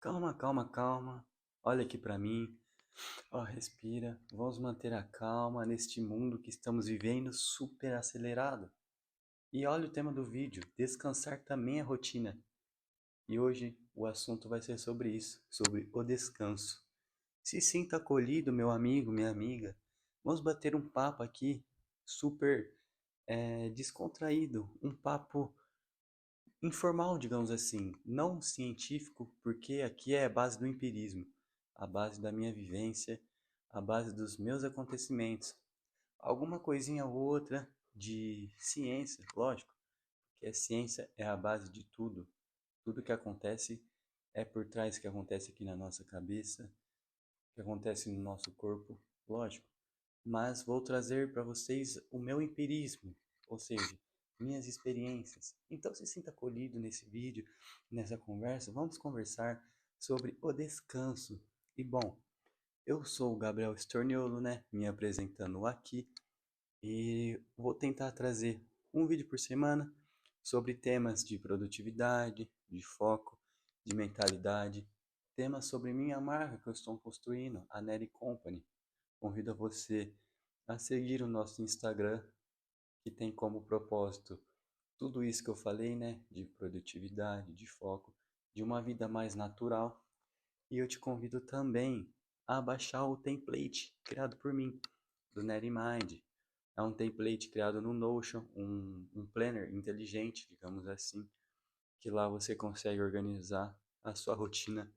Calma, calma, calma. Olha aqui pra mim. Ó, respira. Vamos manter a calma neste mundo que estamos vivendo super acelerado. E olha o tema do vídeo: descansar também é rotina. E hoje o assunto vai ser sobre isso, sobre o descanso. Se sinta acolhido, meu amigo, minha amiga. Vamos bater um papo aqui super descontraído, um papo informal, digamos assim, não científico, porque aqui é a base do empirismo, a base da minha vivência, a base dos meus acontecimentos. Alguma coisinha ou outra de ciência, lógico, que a ciência é a base de tudo. Tudo que acontece é por trás que acontece aqui na nossa cabeça, que acontece no nosso corpo, lógico. Mas vou trazer para vocês o meu empirismo, ou seja, minhas experiências. Então se sinta acolhido nesse vídeo, nessa conversa. Vamos conversar sobre o descanso. E bom, eu sou o Gabriel Storniolo, né? Me apresentando aqui e vou tentar trazer um vídeo por semana sobre temas de produtividade, de foco, de mentalidade, temas sobre minha marca que eu estou construindo, a Neri Company. Convido você a seguir o nosso Instagram, que tem como propósito tudo isso que eu falei, né? De produtividade, de foco, de uma vida mais natural. E eu te convido também a baixar o template criado por mim, do NetiMind. É um template criado no Notion, um planner inteligente, digamos assim, que lá você consegue organizar a sua rotina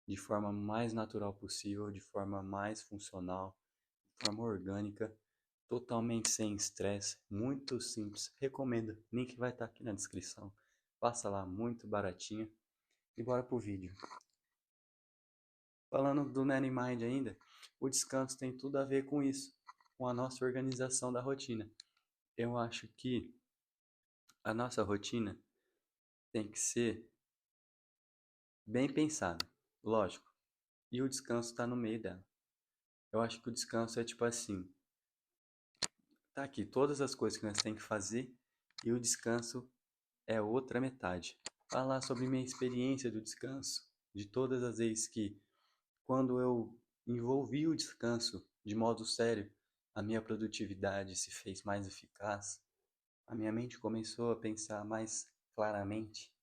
de forma mais natural possível, de forma mais funcional, de forma orgânica, totalmente sem estresse, muito simples. Recomendo, link vai estar aqui na descrição. Passa lá, muito baratinho. E bora pro vídeo. Falando do NanoMind ainda, o descanso tem tudo a ver com isso, com a nossa organização da rotina. Eu acho que a nossa rotina tem que ser bem pensada, lógico, e o descanso está no meio dela. Eu acho que o descanso é tipo assim, tá aqui todas as coisas que nós temos que fazer e o descanso é outra metade. Falar sobre minha experiência do descanso, de todas as vezes que, quando eu envolvi o descanso de modo sério, a minha produtividade se fez mais eficaz, a minha mente começou a pensar mais claramente.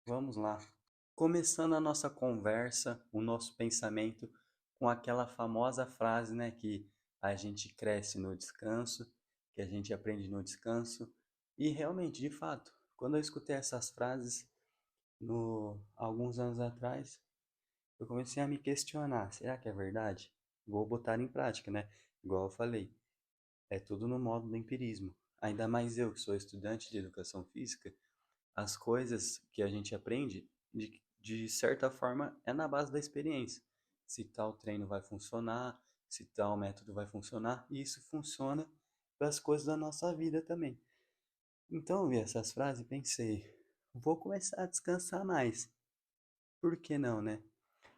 Vamos lá. Começando a nossa conversa, o nosso pensamento com aquela famosa frase, né, que a gente cresce no descanso, que a gente aprende no descanso. E realmente, de fato, quando eu escutei essas frases alguns anos atrás, eu comecei a me questionar, será que é verdade? Vou botar em prática, né? Igual eu falei, é tudo no modo do empirismo. Ainda mais eu que sou estudante de educação física, as coisas que a gente aprende, de certa forma, é na base da experiência. Se tal treino vai funcionar, se tal método vai funcionar, e isso funciona para as coisas da nossa vida também. Então eu vi essas frases e pensei, vou começar a descansar mais. Por que não, né?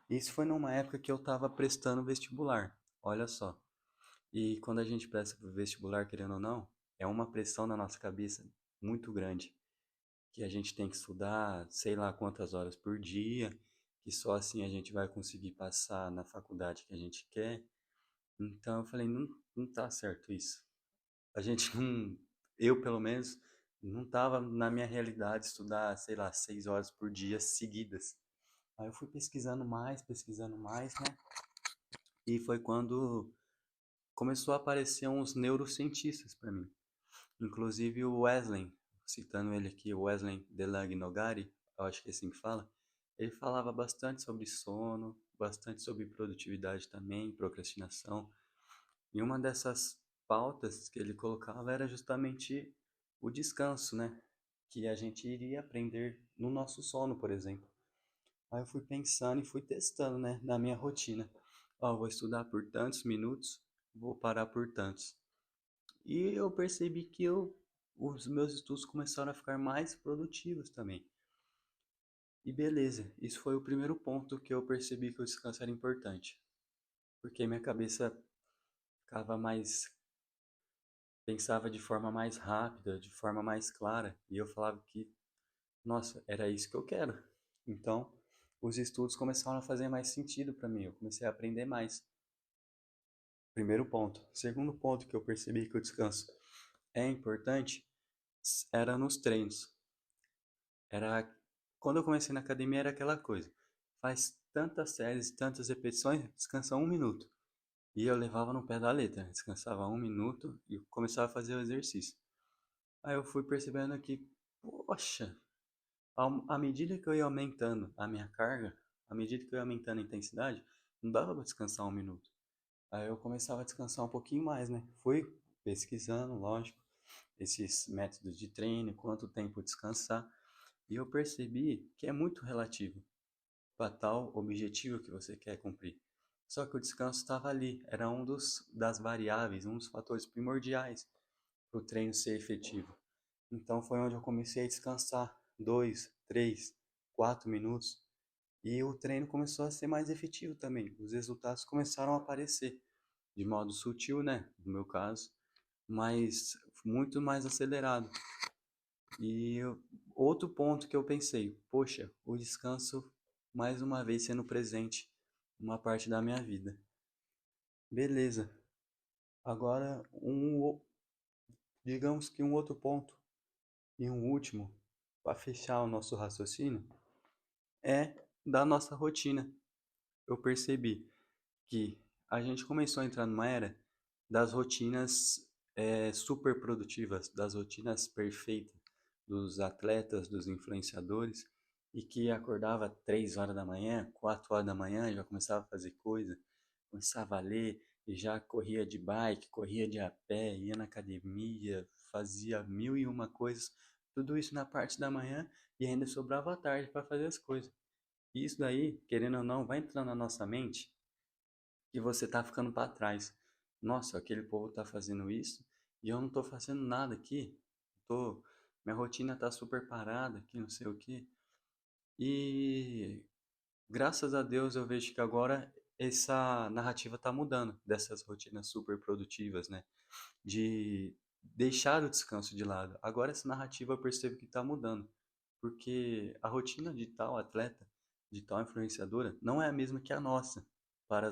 Isso foi numa época que eu estava prestando vestibular, olha só. E quando a gente presta pro vestibular, querendo ou não, é uma pressão na nossa cabeça muito grande, que a gente tem que estudar sei lá quantas horas por dia, que só assim a gente vai conseguir passar na faculdade que a gente quer. Então eu falei, não, não tá certo isso. A gente não, eu pelo menos, não tava na minha realidade estudar, sei lá, 6 horas por dia seguidas. Aí eu fui pesquisando mais, né? E foi quando começou a aparecer uns neurocientistas para mim. Inclusive o Wesley, citando ele aqui, o Wesley Delang Nogari, eu acho que é assim que fala, ele falava bastante sobre sono, bastante sobre produtividade também, procrastinação. E uma dessas pautas que ele colocava era justamente o descanso, né? Que a gente iria aprender no nosso sono, por exemplo. Aí eu fui pensando e fui testando, né, na minha rotina. Ó, vou estudar por tantos minutos, vou parar por tantos. E eu percebi que os meus estudos começaram a ficar mais produtivos também. E beleza, isso foi o primeiro ponto que eu percebi que o descanso era importante. Porque minha cabeça ficava mais, pensava de forma mais rápida, de forma mais clara. E eu falava que, nossa, era isso que eu quero. Então, os estudos começaram a fazer mais sentido para mim, eu comecei a aprender mais. Primeiro ponto. Segundo ponto que eu percebi que o descanso é importante era nos treinos. Era quando eu comecei na academia era aquela coisa. Faz tantas séries, tantas repetições, descansa 1 minuto. E eu levava no pé da letra, descansava 1 minuto e começava a fazer o exercício. Aí eu fui percebendo que, poxa, à medida que eu ia aumentando a minha carga, à medida que eu ia aumentando a intensidade, não dava para descansar 1 minuto. Aí eu começava a descansar um pouquinho mais, né? Fui pesquisando, lógico, esses métodos de treino, quanto tempo descansar, e eu percebi que é muito relativo para tal objetivo que você quer cumprir. Só que o descanso estava ali, era das variáveis, um dos fatores primordiais para o treino ser efetivo. Então foi onde eu comecei a descansar 2, 3, 4 minutos e o treino começou a ser mais efetivo também. Os resultados começaram a aparecer de modo sutil, né? No meu caso, mas muito mais acelerado. Outro ponto que eu pensei, poxa, o descanso mais uma vez sendo presente uma parte da minha vida. Beleza. Agora digamos que um outro ponto e um último para fechar o nosso raciocínio é da nossa rotina. Eu percebi que a gente começou a entrar numa era das rotinas super produtivas, das rotinas perfeitas dos atletas, dos influenciadores, e que acordava 3 horas da manhã, 4 horas da manhã, já começava a fazer coisa, começava a ler, e já corria de bike, corria de a pé, ia na academia, fazia mil e uma coisas, tudo isso na parte da manhã, e ainda sobrava a tarde para fazer as coisas. E isso daí, querendo ou não, vai entrando na nossa mente que você tá ficando para trás. Nossa, aquele povo tá fazendo isso e eu não tô fazendo nada aqui. Tô, minha rotina tá super parada aqui, não sei o quê. E graças a Deus eu vejo que agora essa narrativa tá mudando dessas rotinas super produtivas, né? De deixar o descanso de lado. Agora essa narrativa eu percebo que tá mudando, porque a rotina de tal atleta, de tal influenciadora, não é a mesma que a nossa para,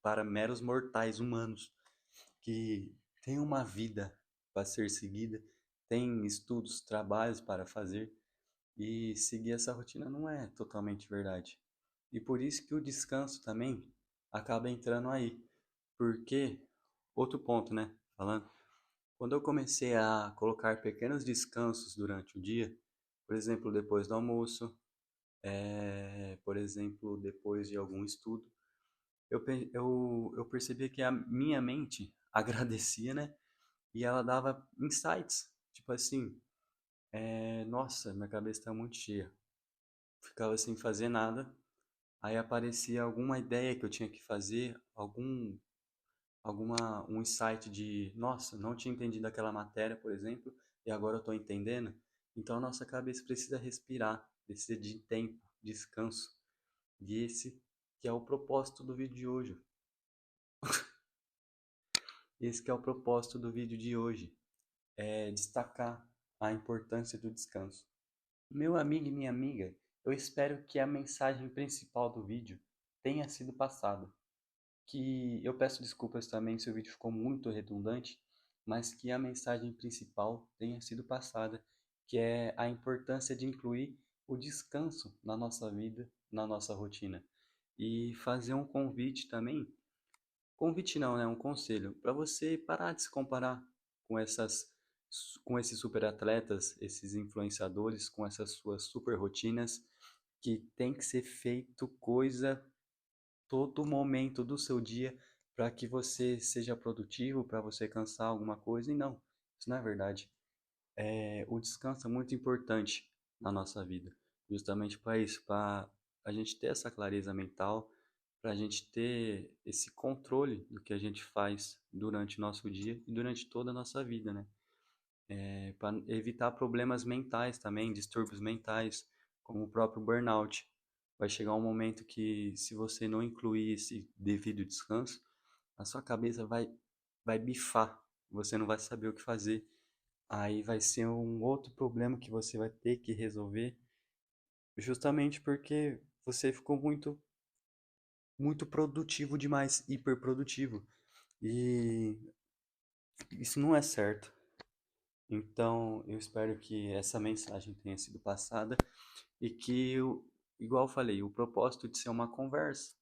para meros mortais humanos que têm uma vida para ser seguida, têm estudos, trabalhos para fazer e seguir essa rotina não é totalmente verdade. E por isso que o descanso também acaba entrando aí, porque outro ponto, né? Falando, quando eu comecei a colocar pequenos descansos durante o dia, por exemplo, depois do almoço, por exemplo, depois de algum estudo, eu percebi que a minha mente agradecia, né? E ela dava insights, tipo assim, nossa, minha cabeça está muito cheia. Ficava sem fazer nada, aí aparecia alguma ideia que eu tinha que fazer, um insight de, nossa, não tinha entendido aquela matéria, por exemplo, e agora eu estou entendendo. Então a nossa cabeça precisa respirar, precisa de tempo, descanso. E esse que é o propósito do vídeo de hoje. Esse que é o propósito do vídeo de hoje, é destacar a importância do descanso. Meu amigo e minha amiga, eu espero que a mensagem principal do vídeo tenha sido passada. Que eu peço desculpas também se o vídeo ficou muito redundante, mas que a mensagem principal tenha sido passada, que é a importância de incluir o descanso na nossa vida, na nossa rotina. E fazer um convite também, convite não, né, um conselho, para você parar de se comparar com com esses super atletas, esses influenciadores, com essas suas super rotinas, que tem que ser feito coisa todo momento do seu dia para que você seja produtivo, para você cansar alguma coisa. E não, isso não é verdade. O descanso é muito importante na nossa vida, justamente para isso, para a gente ter essa clareza mental, para a gente ter esse controle do que a gente faz durante o nosso dia e durante toda a nossa vida, né? Para evitar problemas mentais também, distúrbios mentais, como o próprio burnout. Vai chegar um momento que, se você não incluir esse devido descanso, a sua cabeça vai bifar, você não vai saber o que fazer. Aí vai ser um outro problema que você vai ter que resolver, justamente porque você ficou muito produtivo demais, hiperprodutivo. E isso não é certo. Então, eu espero que essa mensagem tenha sido passada e que, igual eu falei, o propósito de ser uma conversa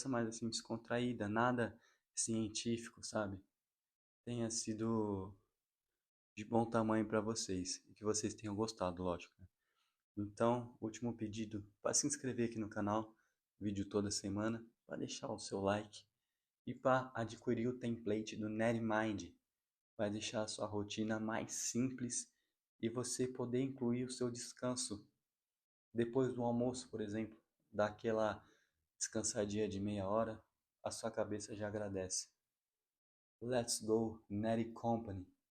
mais assim descontraída, nada científico, sabe? Tenha sido de bom tamanho para vocês e que vocês tenham gostado, lógico, né? Então, último pedido, para se inscrever aqui no canal, vídeo toda semana, para deixar o seu like e para adquirir o template do NetMind. Vai deixar a sua rotina mais simples e você poder incluir o seu descanso depois do almoço, por exemplo, daquela descansadinha de meia hora, a sua cabeça já agradece. Let's go, Neri Company!